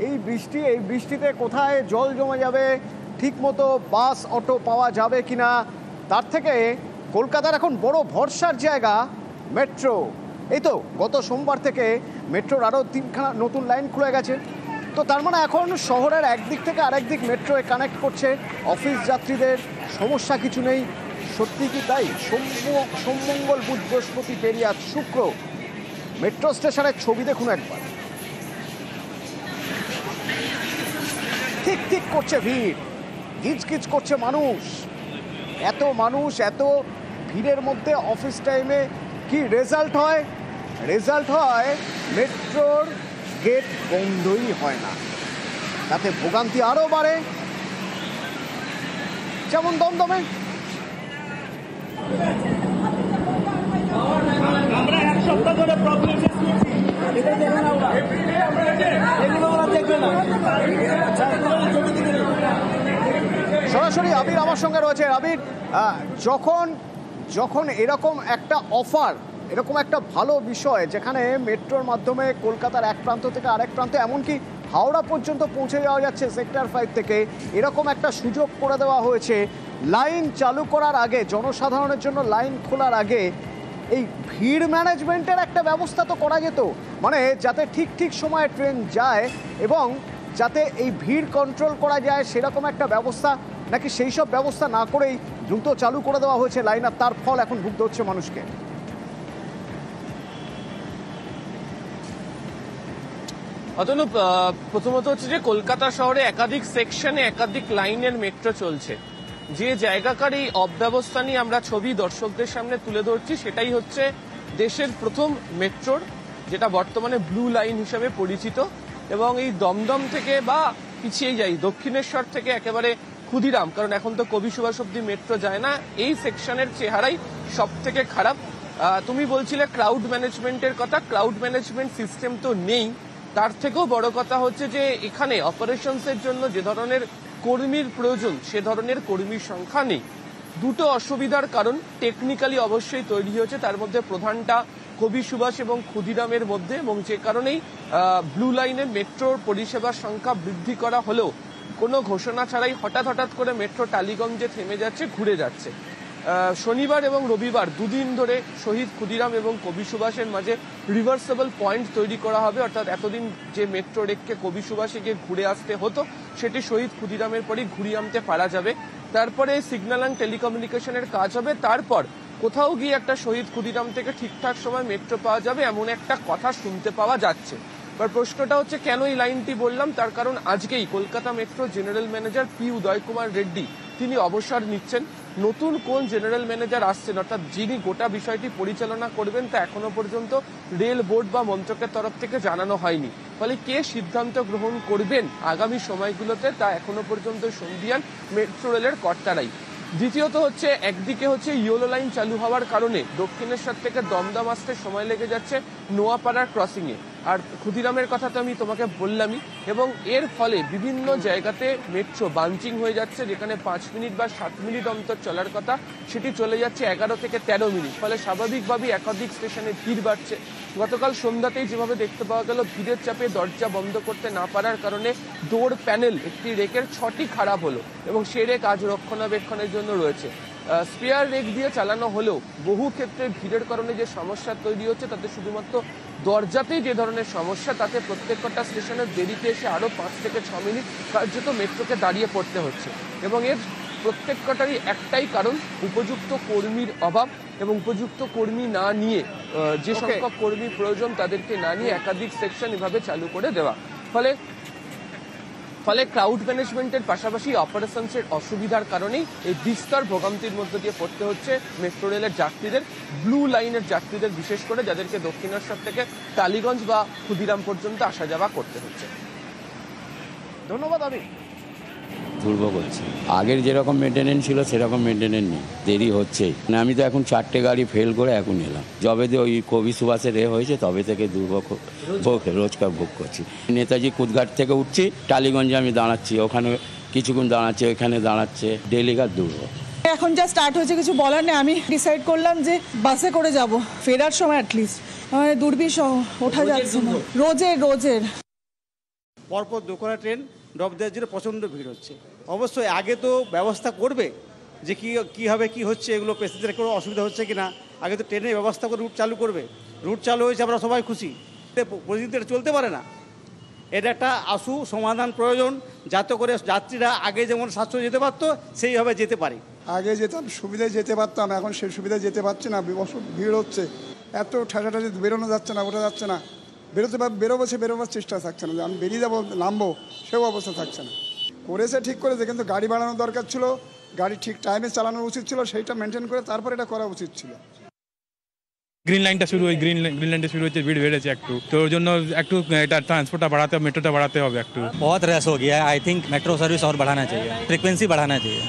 এই বৃষ্টিতে কোথায় জল জমে যাবে, ঠিকমতো বাস অটো পাওয়া যাবে কিনা, তার থেকে কলকাতার এখন বড় ভরসার জায়গা মেট্রো। এই তো গত সোমবার থেকে মেট্রোর আরও 3খানা নতুন লাইন খুলে গেছে। তো তার মানে এখন শহরের একদিক থেকে আরেক দিক মেট্রোয় কানেক্ট করছে। অফিস যাত্রীদের সমস্যা কিছু নেই। সত্যি কি তাই? সোমমঙ্গল বুধ বৃহস্পতি পেরিয়ে আজ শুক্র, মেট্রো স্টেশনের ছবি দেখুন একবার। ঠিক ঠিক করছে ভিড়, গিজগিজ করছে মানুষ। এত ভিড়ের মধ্যে অফিস টাইমে কি রেজাল্ট হয়? মেট্রোর গেট বন্ধই হয় না, তাতে ভোগান্তি আরও বাড়ে। যেমন দমদমে আমরা এক সপ্তাহ ধরে প্রবলেম ফেস করছি, এটা দেখে না ওরা, এগুলো ওরা দেখবে না। সরাসরি আবির আমার সঙ্গে রয়েছে। আবির, যখন এরকম একটা অফার, এরকম একটা ভালো বিষয় যেখানে মেট্রোর মাধ্যমে কলকাতার এক প্রান্ত থেকে আরেক প্রান্ত, এমনকি হাওড়া পর্যন্ত পৌঁছে যাওয়া যাচ্ছে সেক্টর 5 থেকে, এরকম একটা সুযোগ করে দেওয়া হয়েছে। লাইন চালু করার আগে, জনসাধারণের জন্য লাইন খোলার আগে এই ভিড় ম্যানেজমেন্টের একটা ব্যবস্থা তো করা যেত, মানে যাতে ঠিক সময়ে ট্রেন যায় এবং যাতে এই ভিড় কন্ট্রোল করা যায় সেরকম একটা ব্যবস্থা, নাকি সেই সব ব্যবস্থা না করেই দ্রুত চালু করে দেওয়া হয়েছে লাইন, আর তার ফল এখন ভুগতে হচ্ছে মানুষকে? অতনুপ, প্রথমত হচ্ছে যে কলকাতা শহরে একাধিক সেকশনে একাধিক লাইনের মেট্রো চলছে। যে জায়গাকার এই অব্যবস্থা নিয়ে আমরা ছবি দর্শকদের সামনে তুলে ধরছি, সেটাই হচ্ছে দেশের প্রথম মেট্রোর, যেটা বর্তমানে ব্লু লাইন হিসেবে পরিচিত। এবং এই দমদম থেকে বা পিছিয়ে যাই দক্ষিণেশ্বর থেকে একেবারে ক্ষুদিরাম, কারণ এখন তো কবি সুভাষ অব্দি মেট্রো যায় না, এই সেকশনের চেহারাই সব থেকে খারাপ। তুমি বলছিলে ক্রাউড ম্যানেজমেন্টের কথা, ক্রাউড ম্যানেজমেন্ট সিস্টেম তো নেই। তার থেকেও বড় কথা হচ্ছে যে এখানে অপারেশনসের জন্য যে ধরনের কর্মীর প্রয়োজন সে ধরনের কর্মীর সংখ্যা নেই। দুটো অসুবিধার কারণ টেকনিক্যালি অবশ্যই তৈরি হয়েছে, তার মধ্যে প্রধানটা কবি সুভাষ এবং ক্ষুদিরামের মধ্যে, এবং যে কারণেই ব্লু লাইনে মেট্রোর পরিষেবার সংখ্যা বৃদ্ধি করা হলেও কোনো ঘোষণা ছাড়াই হঠাৎ করে মেট্রো টালিগঞ্জে থেমে যাচ্ছে, ঘুরে যাচ্ছে। শনিবার এবং রবিবার দুদিন ধরে শহীদ ক্ষুদিরাম এবং কবি সুভাষের মাঝে রিভার্সেবল পয়েন্ট তৈরি করা হবে, অর্থাৎ এতদিন যে মেট্রো রেখে কবি সুভাষে গিয়ে ঘুরে আসতে হতো সেটি শহীদ ক্ষুদিরামের পরই ঘুরিয়ে আনতে পারা যাবে। তারপরে সিগন্যাল অ্যান্ড টেলিকমিউনিকেশনের কাজ হবে, তারপর কোথাও গিয়ে একটা শহীদ ক্ষুদিরাম থেকে ঠিকঠাক সময় মেট্রো পাওয়া যাবে এমন একটা কথা শুনতে পাওয়া যাচ্ছে। এবার প্রশ্নটা হচ্ছে কেন এই লাইনটি বললাম, তার কারণ আজকেই Kolkata metro general manager P Uday Kumar Reddy তিনি অবসর নিচ্ছেন। নতুন কোন জেনারেল ম্যানেজার আসছেন, অর্থাৎ যিনি গোটা বিষয়টি পরিচালনা করবেন, তা এখনো পর্যন্ত রেল বোর্ড বা মন্ত্রকের তরফ থেকে জানানো হয়নি। ফলে কে সিদ্ধান্ত গ্রহণ করবেন আগামী সময়গুলোতে তা এখনো পর্যন্ত সন্ধিয়ান মেট্রো রেলের কর্তারাই। দ্বিতীয়ত হচ্ছে, একদিকে হচ্ছে ইয়েলো লাইন চালু হওয়ার কারণে দক্ষিণেশ্বর থেকে দমদম আসতে সময় লেগে যাচ্ছে নোয়াপাড়ার ক্রসিংয়ে, আর ক্ষুদিরামের কথা তো আমি তোমাকে বললামই। এবং এর ফলে বিভিন্ন জায়গাতে মেট্রো বাঞ্চিং হয়ে যাচ্ছে, যেখানে 5 মিনিট বা 7 মিনিট অন্তর চলার কথা সেটি চলে যাচ্ছে 11 থেকে 13 মিনিট। ফলে স্বাভাবিকভাবেই একাধিক স্টেশনে ভিড় বাড়ছে। গতকাল সন্ধ্যাতেই যেভাবে দেখতে পাওয়া গেল, ভিড়ের চাপে দরজা বন্ধ করতে না পারার কারণে ডোর প্যানেল একটি রেকের 6টি খারাপ হলো এবং সে রেক আজ রক্ষণাবেক্ষণের জন্য রয়েছে। স্পেয়ার রেক দিয়ে চালানো হলেও বহু ক্ষেত্রে ভিড়ের কারণে যে সমস্যা তৈরি হচ্ছে তাতে শুধুমাত্র দরজাতেই যে ধরনের সমস্যা, তাতে প্রত্যেকটা স্টেশনের দেরিতে এসে আরও 5 থেকে 6 মিনিট কার্যত মেট্রোকে দাঁড়িয়ে পড়তে হচ্ছে। এবং এর প্রত্যেকটারই একটাই কারণ, উপযুক্ত কর্মীর অভাব, এবং উপযুক্ত কর্মী না নিয়ে, যে সংখ্যক কর্মীর প্রয়োজন তাদেরকে না নিয়ে একাধিক সেকশন এভাবে চালু করে দেওয়া। ফলে ক্রাউড ম্যানেজমেন্টের পাশাপাশি অপারেশনসের অসুবিধার কারণেই এই বিস্তর ভোগান্তির মধ্যে দিয়ে পড়তে হচ্ছে মেট্রো রেলের যাত্রীদের, ব্লু লাইনের যাত্রীদের বিশেষ করে, যাদেরকে দক্ষিণেশ্বর থেকে টালিগঞ্জ বা ক্ষুদিরাম পর্যন্ত আসা যাওয়া করতে হচ্ছে। ধন্যবাদ। আমি দুর্ভোগ হচ্ছে, আগের যেরকম মেনটেনেন্স ছিল সেরকম মেনটেনেন্স নেই, দেরি হচ্ছেই। আমি তো এখন 4টে গাড়ি ফেল করে এখন এলাম, যবে যে ওই কবি সুভাষের হয়েছে তবে থেকে দুর্ভোগ রোজকার ভোগ করছি। নেতাজি কুদঘাট থেকে উঠছি, টালিগঞ্জে আমি দাঁড়াচ্ছি, ওখানে কিছুক্ষণ দাঁড়াচ্ছে, ওইখানে দাঁড়াচ্ছে, ডেলিকার দুর্ভোগ। এখন যা স্টার্ট হয়েছে কিছু বলার নেই। আমি ডিসাইড করলাম যে বাসে করে যাব, ফেরার সময় অ্যাটলিস্ট। দুর্বিষহ, ওঠা যাচ্ছে না, রোজের। পরপর দোকানে ট্রেন ড্রপ দেওয়ার জন্য প্রচণ্ড ভিড় হচ্ছে। অবশ্যই আগে তো ব্যবস্থা করবে যে কীভাবে কী হচ্ছে, এগুলো প্যাসেঞ্জারের কোনো অসুবিধা হচ্ছে কি না, আগে তো ট্রেনের ব্যবস্থা করে রুট চালু করবে। রুট চালু হয়েছে, আমরা সবাই খুশি, প্রতিদিন তো এটা চলতে পারে না। এটা একটা আশু সমাধান প্রয়োজন, যাতে করে যাত্রীরা আগে যেমন সাশ্রয় যেতে পারতো সেইভাবে যেতে পারে। আগে যেতাম সুবিধায় যেতে পারতাম, এখন সেই সুবিধায় যেতে পারছি না, ভিড় হচ্ছে, এত ঠেসাঠাসি বেরোনো যাচ্ছে না, ওঠা যাচ্ছে না, বেরোবার চেষ্টা থাকছে না, যে আমি বেরিয়ে যাবো নামবো সেও অবস্থা থাকছে না। করেছে ঠিক করেছে, কিন্তু গাড়ি বাড়ানো দরকার ছিল, গাড়ি ঠিক টাইমে চালানো উচিত ছিল, সেইটা মেনটেন করে তারপর এটা করা উচিত ছিল। গ্রিন লাইনটা শুরু হয়, গ্রিন লাইনটা শুরু হচ্ছে, ভিড় বেড়েছে একটু, তো ওর জন্য একটু এটা ট্রান্সপোর্টটা বাড়াতে হবে, মেট্রোটা বাড়াতে হবে একটু। बहुत रश हो गया है। आई थिंक मेट्रो सर्विस और बढ़ाना चाहिए, फ्रिक्वेंसी बढ़ाना चाहिए।